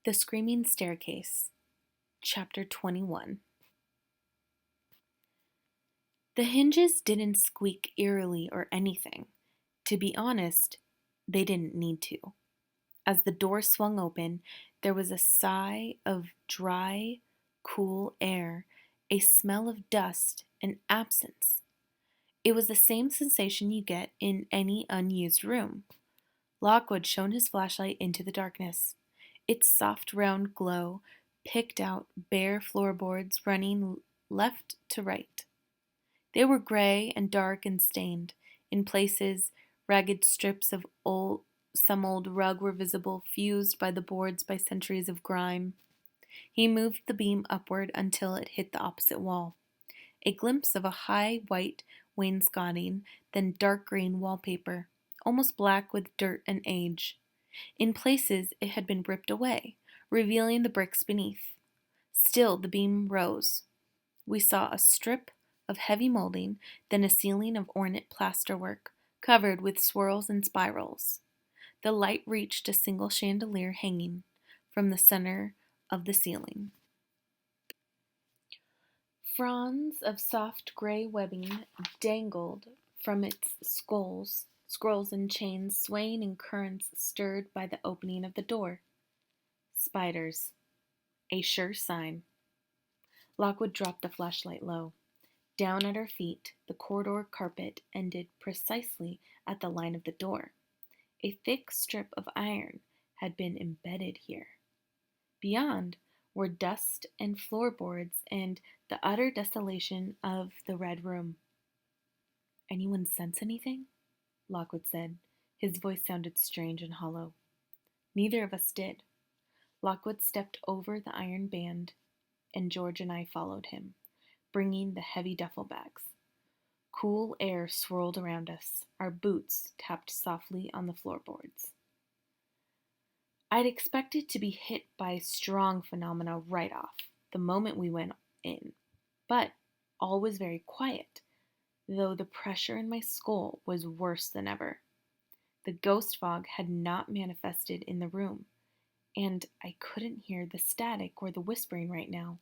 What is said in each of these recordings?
The Screaming Staircase, Chapter 21. The hinges didn't squeak eerily or anything. To be honest, they didn't need to. As the door swung open, there was a sigh of dry, cool air, a smell of dust and absence. It was the same sensation you get in any unused room. Lockwood shone his flashlight into the darkness. Its soft round glow picked out bare floorboards running left to right. They were gray and dark and stained. In places, ragged strips of some old rug were visible, fused by the boards by centuries of grime. He moved the beam upward until it hit the opposite wall. A glimpse of a high white wainscoting, then dark green wallpaper, almost black with dirt and age. In places it had been ripped away, revealing the bricks beneath. Still the beam rose. We saw a strip of heavy molding, then a ceiling of ornate plasterwork, covered with swirls and spirals. The light reached a single chandelier hanging from the center of the ceiling. Fronds of soft gray webbing dangled from its scrolls and chains swaying in currents stirred by the opening of the door. Spiders. A sure sign. Lockwood dropped the flashlight low. Down at our feet, the corridor carpet ended precisely at the line of the door. A thick strip of iron had been embedded here. Beyond were dust and floorboards and the utter desolation of the red room. "Anyone sense anything?" Lockwood said. His voice sounded strange and hollow. Neither of us did. Lockwood stepped over the iron band, and George and I followed him, bringing the heavy duffel bags. Cool air swirled around us. Our boots tapped softly on the floorboards. I'd expected to be hit by strong phenomena right off, the moment we went in, but all was very quiet, though the pressure in my skull was worse than ever. The ghost fog had not manifested in the room, and I couldn't hear the static or the whispering right now.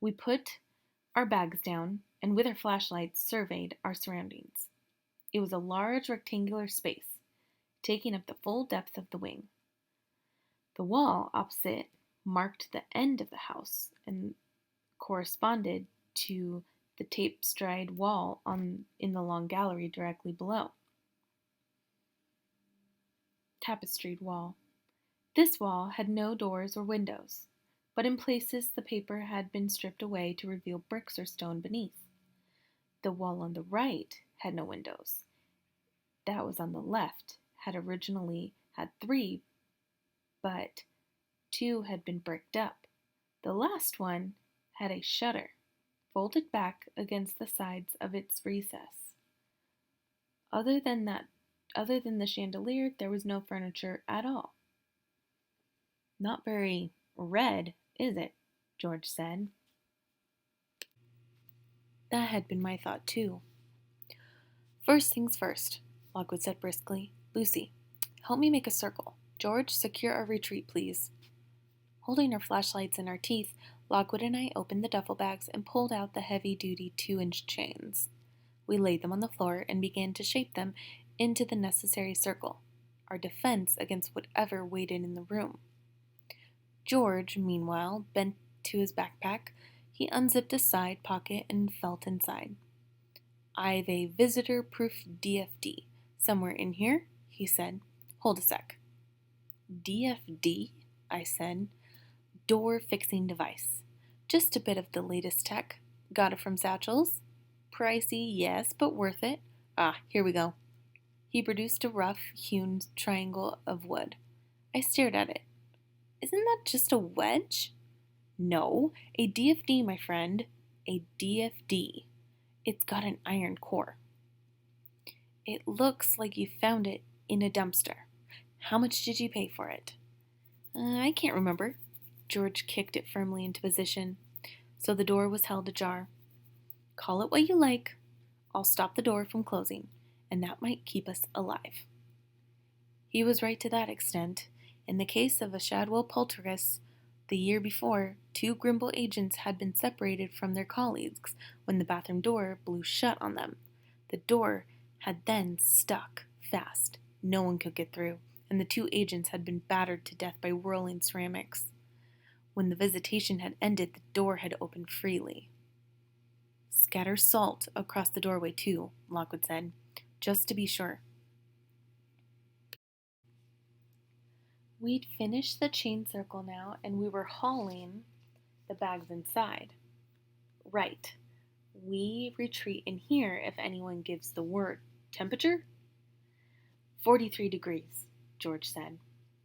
We put our bags down and with our flashlights surveyed our surroundings. It was a large rectangular space, taking up the full depth of the wing. The wall opposite marked the end of the house and corresponded to the tapestried wall in the long gallery directly below. Tapestried wall. This wall had no doors or windows, but in places the paper had been stripped away to reveal bricks or stone beneath. The wall on the right had no windows. That was on the left, had originally had 3, but 2 had been bricked up. The last one had a shutter, folded back against the sides of its recess. Other than the chandelier, there was no furniture at all. "Not very red, is it?" George said. That had been my thought too. "First things first," Lockwood said briskly. "Lucy, help me make a circle. George, secure our retreat, please." Holding our flashlights in our teeth, Lockwood and I opened the duffel bags and pulled out the heavy-duty 2-inch chains. We laid them on the floor and began to shape them into the necessary circle, our defense against whatever waited in the room. George, meanwhile, bent to his backpack. He unzipped a side pocket and felt inside. "I've a visitor-proof DFD somewhere in here," he said. "Hold a sec." "DFD?" I said. "Door-fixing device. Just a bit of the latest tech. Got it from Satchel's. Pricey, yes, but worth it. Here we go." He produced a rough-hewn triangle of wood. I stared at it. "Isn't that just a wedge?" "No, a DFD, my friend. A DFD. It's got an iron core." "It looks like you found it in a dumpster. How much did you pay for it?" I can't remember." George kicked it firmly into position, so the door was held ajar. "Call it what you like. I'll stop the door from closing, and that might keep us alive." He was right to that extent. In the case of a Shadwell poltergeist, the year before, two Grimble agents had been separated from their colleagues when the bathroom door blew shut on them. The door had then stuck fast. No one could get through, and the two agents had been battered to death by whirling ceramics. When the visitation had ended, the door had opened freely. Scatter salt across the doorway, too, Lockwood said, just to be sure. We'd finished the chain circle now, and we were hauling the bags inside. Right. We retreat in here if anyone gives the word. Temperature? 43 degrees, George said.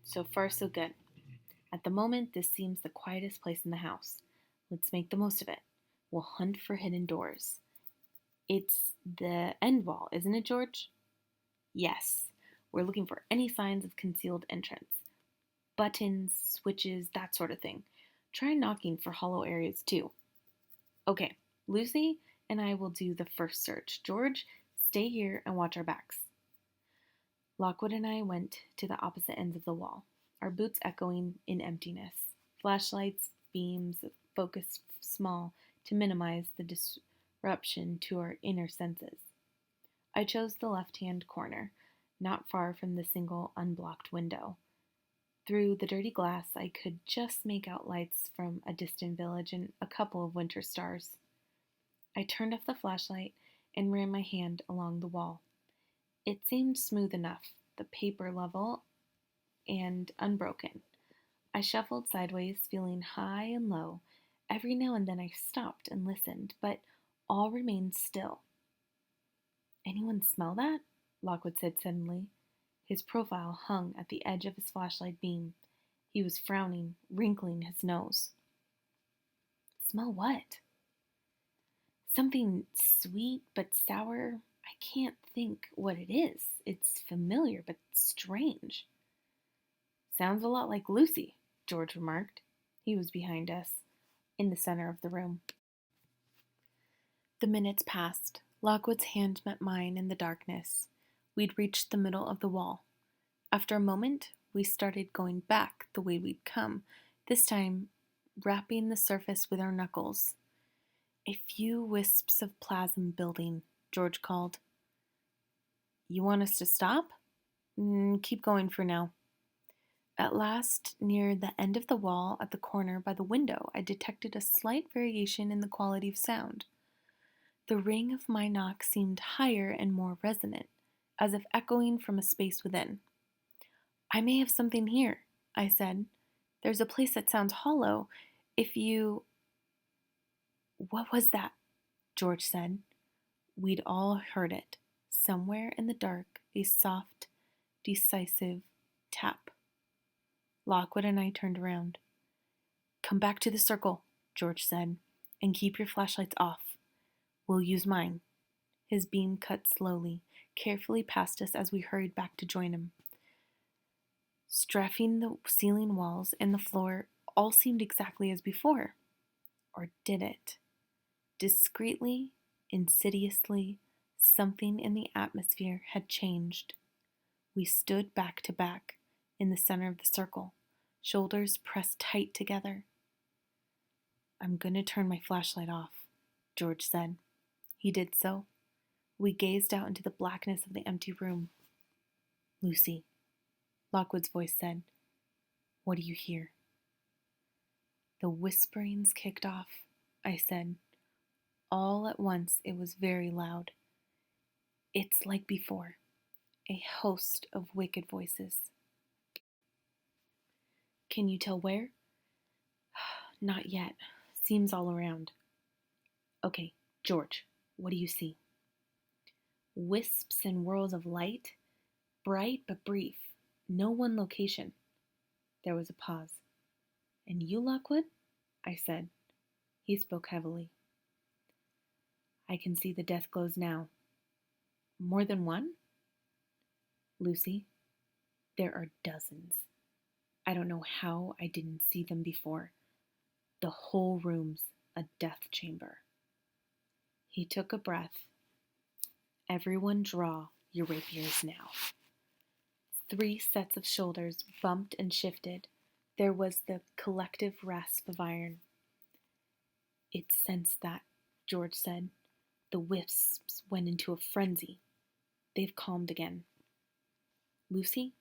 So far, so good. At the moment, this seems the quietest place in the house. Let's make the most of it. We'll hunt for hidden doors. It's the end wall, isn't it, George? Yes. We're looking for any signs of concealed entrance. Buttons, switches, that sort of thing. Try knocking for hollow areas, too. Okay, Lucy and I will do the first search. George, stay here and watch our backs. Lockwood and I went to the opposite ends of the wall, our boots echoing in emptiness. Flashlights, beams, focused small to minimize the disruption to our inner senses. I chose the left-hand corner, not far from the single unblocked window. Through the dirty glass, I could just make out lights from a distant village and a couple of winter stars. I turned off the flashlight and ran my hand along the wall. It seemed smooth enough, the paper level and unbroken. I shuffled sideways, feeling high and low. Every now and then I stopped and listened, but all remained still. Anyone smell that? Lockwood said suddenly. His profile hung at the edge of his flashlight beam. He was frowning, wrinkling his nose. Smell what? Something sweet but sour. I can't think what it is. It's familiar but strange. Sounds a lot like Lucy, George remarked. He was behind us, in the center of the room. The minutes passed. Lockwood's hand met mine in the darkness. We'd reached the middle of the wall. After a moment, we started going back the way we'd come, this time rapping the surface with our knuckles. A few wisps of plasm building, George called. You want us to stop? Keep going for now. At last, near the end of the wall at the corner by the window, I detected a slight variation in the quality of sound. The ring of my knock seemed higher and more resonant, as if echoing from a space within. I may have something here, I said. There's a place that sounds hollow. If you... What was that? George said. We'd all heard it. Somewhere in the dark, a soft, decisive tap. Lockwood and I turned around. Come back to the circle, George said, and keep your flashlights off. We'll use mine. His beam cut slowly, carefully past us as we hurried back to join him. Strafing the ceiling walls and the floor all seemed exactly as before. Or did it? Discreetly, insidiously, something in the atmosphere had changed. We stood back to back in the center of the circle, shoulders pressed tight together. I'm going to turn my flashlight off, George said. He did so. We gazed out into the blackness of the empty room. Lucy, Lockwood's voice said, what do you hear? The whisperings kicked off, I said. All at once it was very loud. It's like before, a host of wicked voices. Can you tell where? Not yet. Seems all around. Okay, George, what do you see? Wisps and whirls of light, bright but brief, no one location. There was a pause. And you, Lockwood? I said. He spoke heavily. I can see the death glows now. More than one? Lucy, there are dozens. I don't know how I didn't see them before. The whole room's a death chamber. He took a breath. Everyone draw your rapiers now. 3 sets of shoulders bumped and shifted. There was the collective rasp of iron. "It sensed that," George said. "The wisps went into a frenzy. They've calmed again." "Lucy?"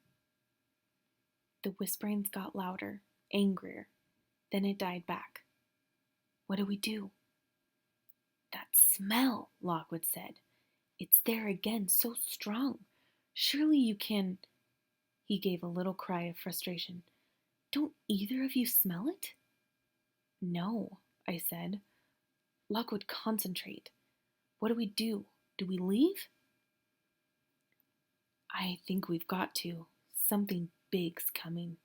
The whisperings got louder, angrier. Then it died back. "What do we do?" "That smell," Lockwood said. "It's there again, so strong. Surely you can—" He gave a little cry of frustration. "Don't either of you smell it?" "No," I said. "Lockwood, concentrate. What do we do? Do we leave?" "I think we've got to. Something big's coming."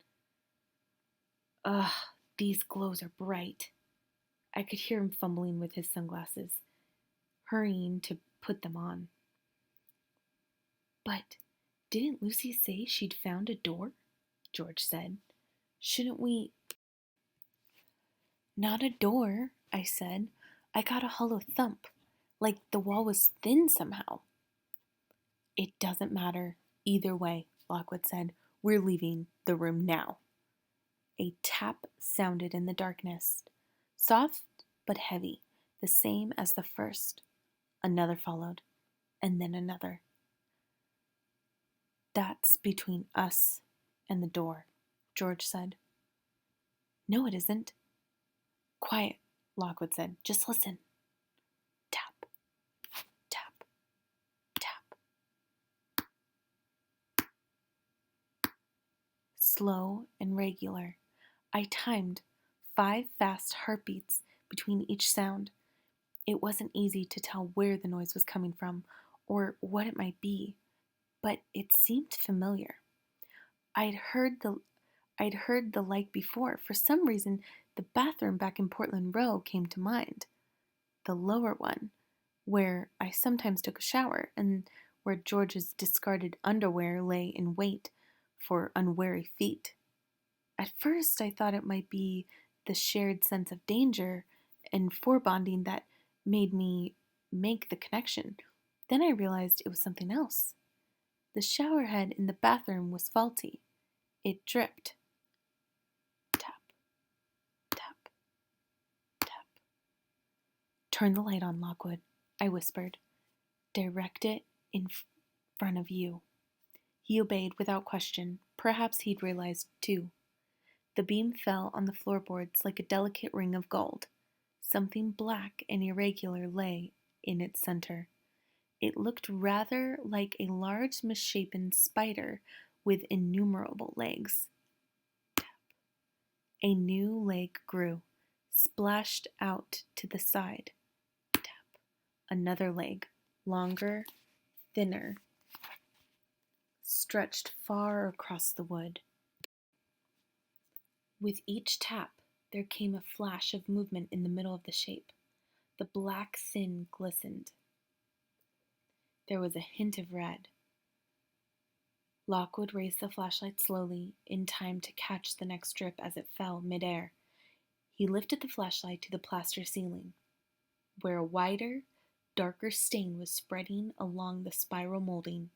"Ugh, these glows are bright." I could hear him fumbling with his sunglasses, hurrying to put them on. "But didn't Lucy say she'd found a door?" George said. "Shouldn't we—" "Not a door," I said. "I got a hollow thump, like the wall was thin somehow." "It doesn't matter. Either way," Lockwood said. "We're leaving the room now." A tap sounded in the darkness, soft but heavy, the same as the first. Another followed, and then another. "That's between us and the door," George said. "No, it isn't." "Quiet," Lockwood said. "Just listen." Tap, tap, tap. Slow and regular. I timed 5 fast heartbeats between each sound. It wasn't easy to tell where the noise was coming from or what it might be, but it seemed familiar. I'd heard the like before. For some reason, the bathroom back in Portland Row came to mind. The lower one, where I sometimes took a shower, and where George's discarded underwear lay in wait for unwary feet. At first, I thought it might be the shared sense of danger and foreboding that made me make the connection. Then I realized it was something else. The shower head in the bathroom was faulty. It dripped. Tap, tap, tap. "Turn the light on, Lockwood," I whispered. "Direct it in front of you." He obeyed without question. Perhaps he'd realized, too. The beam fell on the floorboards like a delicate ring of gold. Something black and irregular lay in its center. It looked rather like a large misshapen spider with innumerable legs. A new leg grew, splashed out to the side. Tap. Another leg, longer, thinner, stretched far across the wood. With each tap, there came a flash of movement in the middle of the shape. The black sin glistened. There was a hint of red. Lockwood raised the flashlight slowly, in time to catch the next drip as it fell midair. He lifted the flashlight to the plaster ceiling, where a wider, darker stain was spreading along the spiral molding.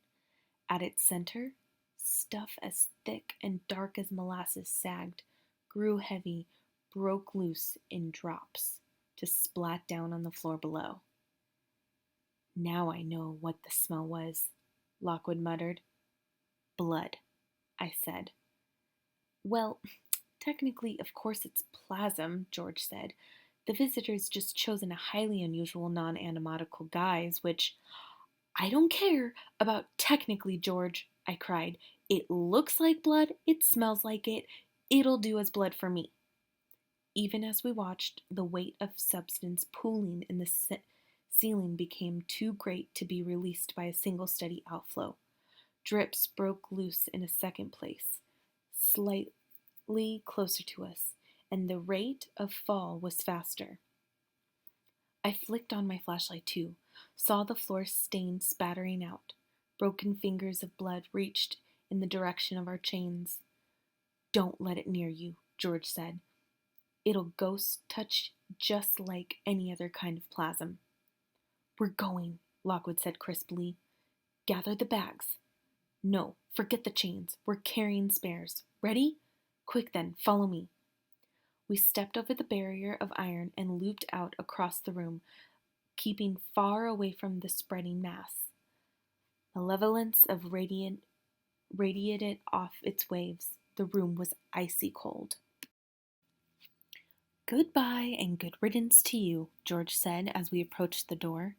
At its center, stuff as thick and dark as molasses sagged, grew heavy, broke loose in drops, to splat down on the floor below. "Now I know what the smell was," Lockwood muttered. "Blood," I said. "Well, technically, of course it's plasm," George said. "The visitor's just chosen a highly unusual non-anatomical guise, which—" "I don't care about technically, George," I cried. "It looks like blood, it smells like it, it'll do as blood for me." Even as we watched, the weight of substance pooling in the ceiling became too great to be released by a single steady outflow. Drips broke loose in a second place, slightly closer to us, and the rate of fall was faster. I flicked on my flashlight too, saw the floor stain spattering out. Broken fingers of blood reached in the direction of our chains. "Don't let it near you," George said. "It'll ghost touch just like any other kind of plasm." "We're going," Lockwood said crisply. "Gather the bags." No, forget the chains. We're carrying spares. Ready? Quick then, follow me. We stepped over the barrier of iron and looped out across the room, keeping far away from the spreading mass. Malevolence of radiated off its waves. The room was icy cold. Goodbye and good riddance to you, George said as we approached the door.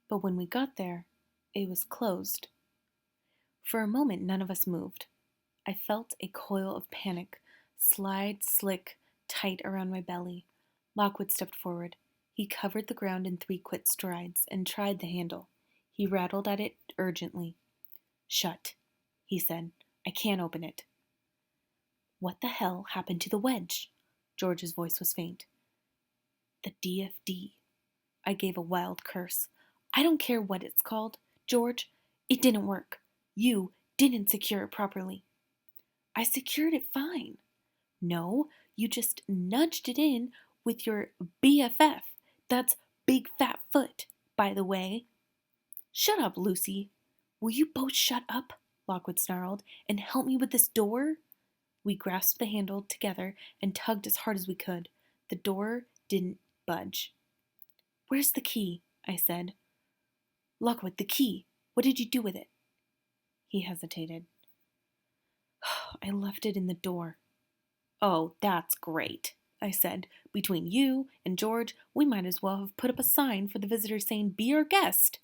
But when we got there, it was closed. For a moment, none of us moved. I felt a coil of panic slide slick tight around my belly. Lockwood stepped forward. He covered the ground in 3 quick strides and tried the handle. He rattled at it urgently. Shut, he said. I can't open it. What the hell happened to the wedge? George's voice was faint. The DFD. I gave a wild curse. I don't care what it's called. George, it didn't work. You didn't secure it properly. I secured it fine. No, you just nudged it in with your BFF. That's Big Fat Foot, by the way. Shut up, Lucy. Will you both shut up? Lockwood snarled, and help me with this door? We grasped the handle together and tugged as hard as we could. The door didn't budge. Where's the key? I said. Lockwood, the key. What did you do with it? He hesitated. I left it in the door. Oh, that's great, I said. Between you and George, we might as well have put up a sign for the visitor saying, be our guest.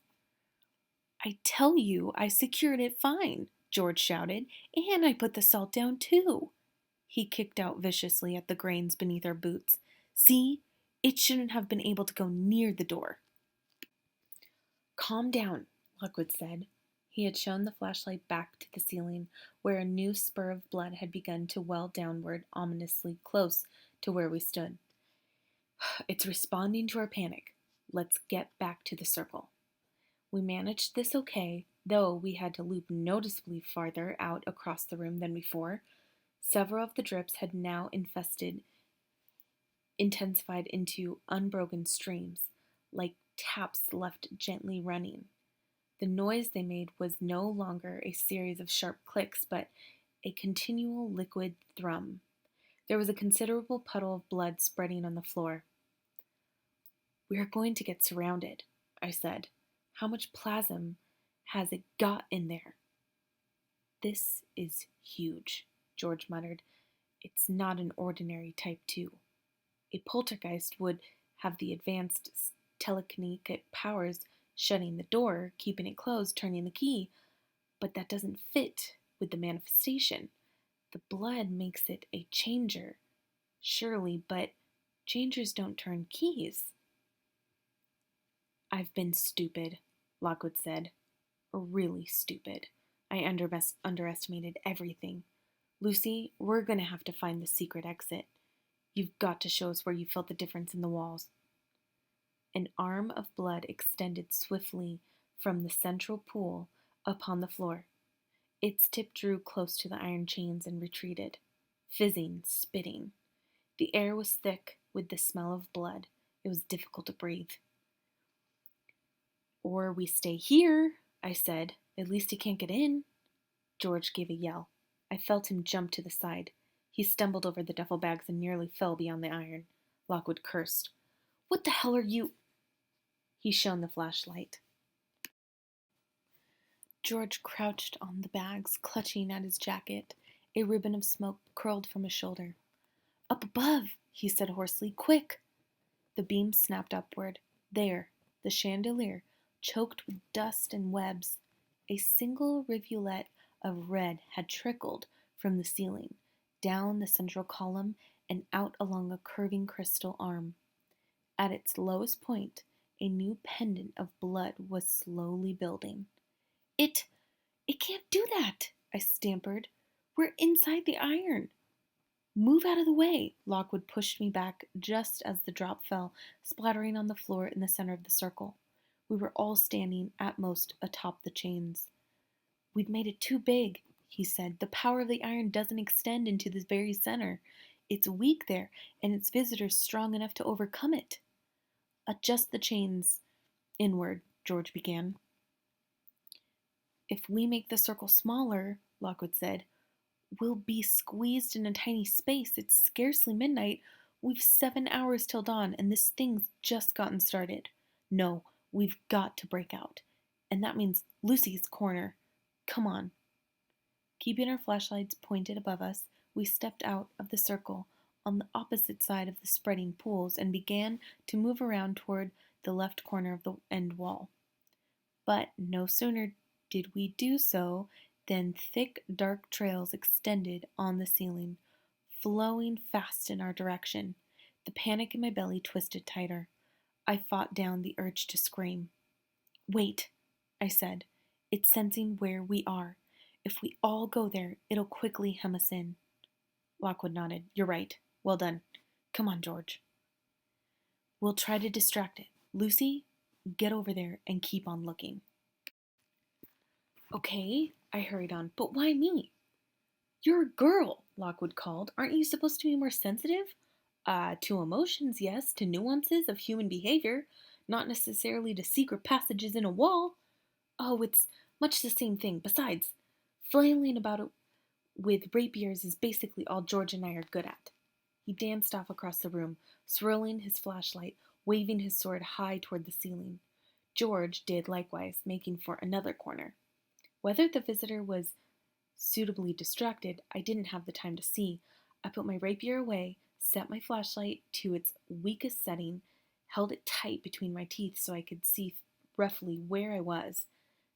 I tell you, I secured it fine, George shouted, and I put the salt down too. He kicked out viciously at the grains beneath our boots. See, it shouldn't have been able to go near the door. Calm down, Lockwood said. He had shown the flashlight back to the ceiling, where a new spur of blood had begun to well downward ominously close to where we stood. It's responding to our panic. Let's get back to the circle. We managed this okay, though we had to loop noticeably farther out across the room than before. Several of the drips had now intensified into unbroken streams, like taps left gently running. The noise they made was no longer a series of sharp clicks, but a continual liquid thrum. There was a considerable puddle of blood spreading on the floor. We are going to get surrounded, I said. How much plasm has it got in there? This is huge, George muttered. It's not an ordinary type 2. A poltergeist would have the advanced telekinetic powers shutting the door, keeping it closed, turning the key, but that doesn't fit with the manifestation. The blood makes it a changer, surely, but changers don't turn keys. I've been stupid, Lockwood said. Really stupid. I underestimated everything. Lucy, we're going to have to find the secret exit. You've got to show us where you felt the difference in the walls. An arm of blood extended swiftly from the central pool upon the floor. Its tip drew close to the iron chains and retreated, fizzing, spitting. The air was thick with the smell of blood. It was difficult to breathe. Or we stay here, I said. At least he can't get in. George gave a yell. I felt him jump to the side. He stumbled over the duffel bags and nearly fell beyond the iron. Lockwood cursed. What the hell are you? He shone the flashlight. George crouched on the bags, clutching at his jacket. A ribbon of smoke curled from his shoulder. Up above, he said hoarsely. Quick! The beam snapped upward. There, the chandelier, choked with dust and webs. A single rivulet of red had trickled from the ceiling, down the central column, and out along a curving crystal arm. At its lowest point, a new pendant of blood was slowly building. It can't do that, I stammered. We're inside the iron. Move out of the way. Lockwood pushed me back just as the drop fell, splattering on the floor in the center of the circle. We were all standing at most atop the chains. We've made it too big, he said. The power of the iron doesn't extend into the very center. It's weak there, and its visitors strong enough to overcome it. Adjust the chains inward, George began. If we make the circle smaller, Lockwood said, we'll be squeezed in a tiny space. It's scarcely midnight. We've 7 hours till dawn, and this thing's just gotten started. No, we've got to break out. And that means Lucy's corner. Come on. Keeping our flashlights pointed above us, we stepped out of the circle on the opposite side of the spreading pools and began to move around toward the left corner of the end wall. But no sooner did we do so than thick, dark trails extended on the ceiling, flowing fast in our direction. The panic in my belly twisted tighter. I fought down the urge to scream. Wait, I said. It's sensing where we are. If we all go there, it'll quickly hem us in. Lockwood nodded. You're right. Well done. Come on, George. We'll try to distract it. Lucy, get over there and keep on looking. Okay, I hurried on. But why me? You're a girl, Lockwood called. Aren't you supposed to be more sensitive? To emotions, yes. To nuances of human behavior. Not necessarily to secret passages in a wall. Oh, it's much the same thing. Besides, flailing about it with rapiers is basically all George and I are good at. He danced off across the room, swirling his flashlight, waving his sword high toward the ceiling. George did likewise, making for another corner. Whether the visitor was suitably distracted, I didn't have the time to see. I put my rapier away, set my flashlight to its weakest setting, held it tight between my teeth so I could see roughly where I was.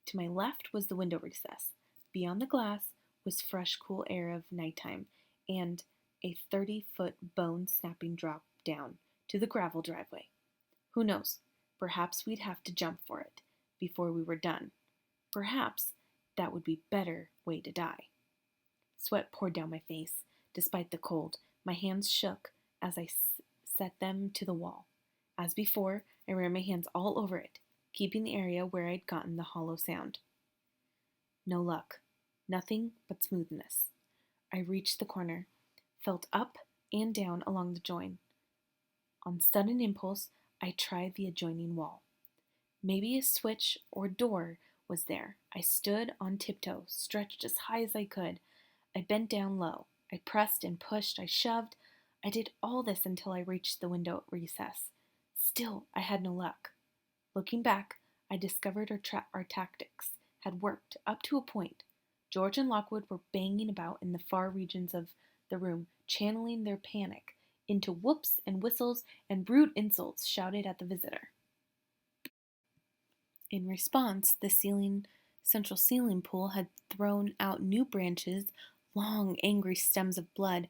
To my left was the window recess. Beyond the glass was fresh, cool air of nighttime, and a 30-foot bone-snapping drop down to the gravel driveway. Who knows? Perhaps we'd have to jump for it before we were done. Perhaps that would be a better way to die. Sweat poured down my face. Despite the cold, my hands shook as I set them to the wall. As before, I ran my hands all over it, keeping the area where I'd gotten the hollow sound. No luck. Nothing but smoothness. I reached the corner, felt up and down along the join. On sudden impulse, I tried the adjoining wall. Maybe a switch or door was there. I stood on tiptoe, stretched as high as I could. I bent down low. I pressed and pushed. I shoved. I did all this until I reached the window recess. Still, I had no luck. Looking back, I discovered our tactics had worked up to a point. George and Lockwood were banging about in the far regions of the room, channeling their panic into whoops and whistles and rude insults shouted at the visitor. In response, the central ceiling pool had thrown out new branches. Long, angry stems of blood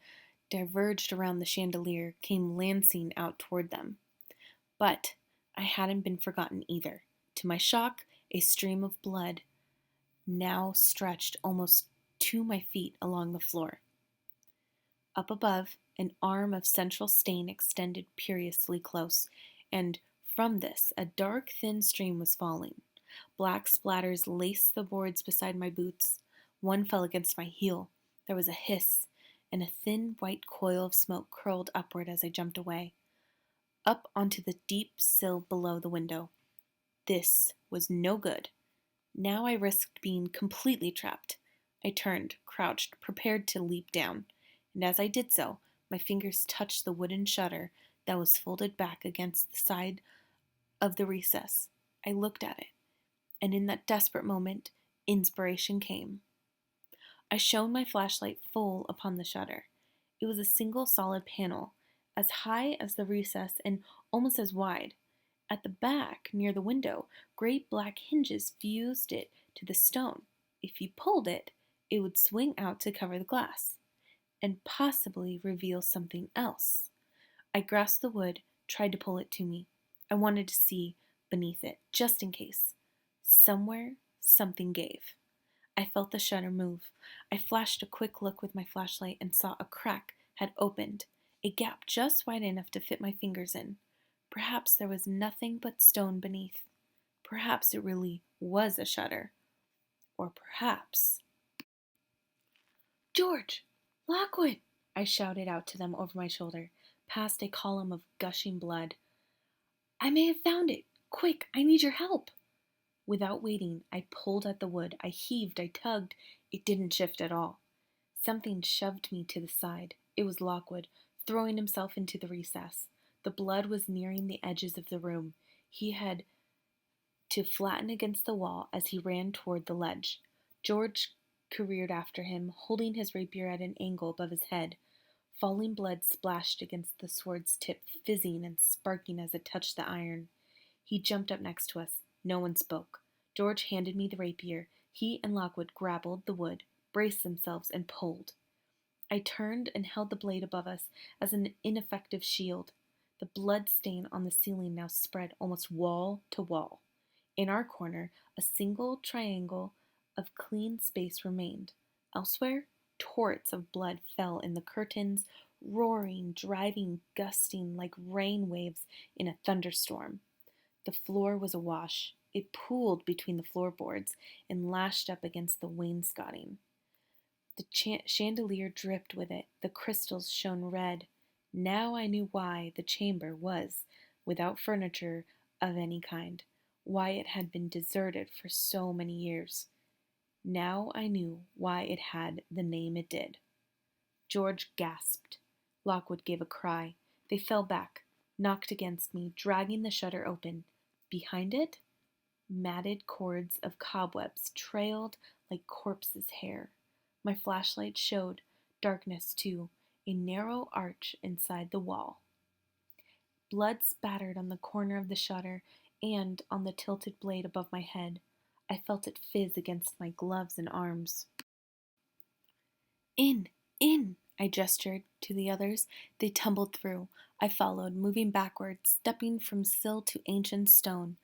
diverged around the chandelier, came lancing out toward them. But I hadn't been forgotten either. To my shock, a stream of blood now stretched almost to my feet along the floor. Up above, an arm of central stain extended perilously close, and from this a dark, thin stream was falling. Black splatters laced the boards beside my boots. One fell against my heel. There was a hiss, and a thin white coil of smoke curled upward as I jumped away, up onto the deep sill below the window. This was no good. Now I risked being completely trapped. I turned, crouched, prepared to leap down, and as I did so, my fingers touched the wooden shutter that was folded back against the side of the recess. I looked at it, and in that desperate moment, inspiration came. I shone my flashlight full upon the shutter. It was a single solid panel, as high as the recess and almost as wide. At the back, near the window, great black hinges fused it to the stone. If you pulled it, it would swing out to cover the glass, and possibly reveal something else. I grasped the wood, tried to pull it to me. I wanted to see beneath it, just in case. Somewhere, something gave. I felt the shutter move. I flashed a quick look with my flashlight and saw a crack had opened, a gap just wide enough to fit my fingers in. Perhaps there was nothing but stone beneath. Perhaps it really was a shutter. Or perhaps... George! Lockwood! I shouted out to them over my shoulder, past a column of gushing blood. I may have found it. Quick, I need your help. Without waiting, I pulled at the wood. I heaved, I tugged. It didn't shift at all. Something shoved me to the side. It was Lockwood, throwing himself into the recess. The blood was nearing the edges of the room. He had to flatten against the wall as he ran toward the ledge. George careered after him, holding his rapier at an angle above his head. Falling blood splashed against the sword's tip, fizzing and sparking as it touched the iron. He jumped up next to us. No one spoke. George handed me the rapier. He and Lockwood grappled the wood, braced themselves, and pulled. I turned and held the blade above us as an ineffective shield. The blood stain on the ceiling now spread almost wall to wall. In our corner, a single triangle of clean space remained. Elsewhere, torrents of blood fell in the curtains, roaring, driving, gusting like rain waves in a thunderstorm. The floor was awash. It pooled between the floorboards and lashed up against the wainscoting. The chandelier dripped with it. The crystals shone red. Now I knew why the chamber was without furniture of any kind, why it had been deserted for so many years. Now I knew why it had the name it did. George gasped. Lockwood gave a cry. They fell back, knocked against me, dragging the shutter open. Behind it, matted cords of cobwebs trailed like corpses' hair. My flashlight showed darkness too, a narrow arch inside the wall. Blood spattered on the corner of the shutter and on the tilted blade above my head. I felt it fizz against my gloves and arms. In! In! I gestured to the others. They tumbled through. I followed, moving backward, stepping from sill to ancient stone.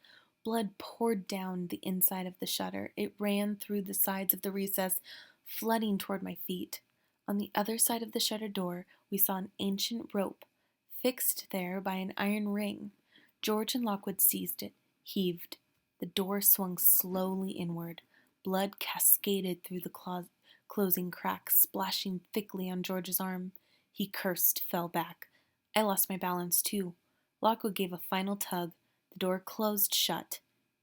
Blood poured down the inside of the shutter. It ran through the sides of the recess, flooding toward my feet. On the other side of the shutter door, we saw an ancient rope, fixed there by an iron ring. George and Lockwood seized it, heaved. The door swung slowly inward. Blood cascaded through the closing cracks, splashing thickly on George's arm. He cursed, fell back. I lost my balance too. Lockwood gave a final tug. The door closed shut,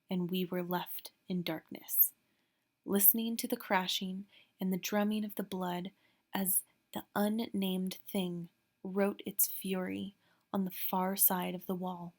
and we were left in darkness, listening to the crashing and the drumming of the blood as the unnamed thing wrote its fury on the far side of the wall.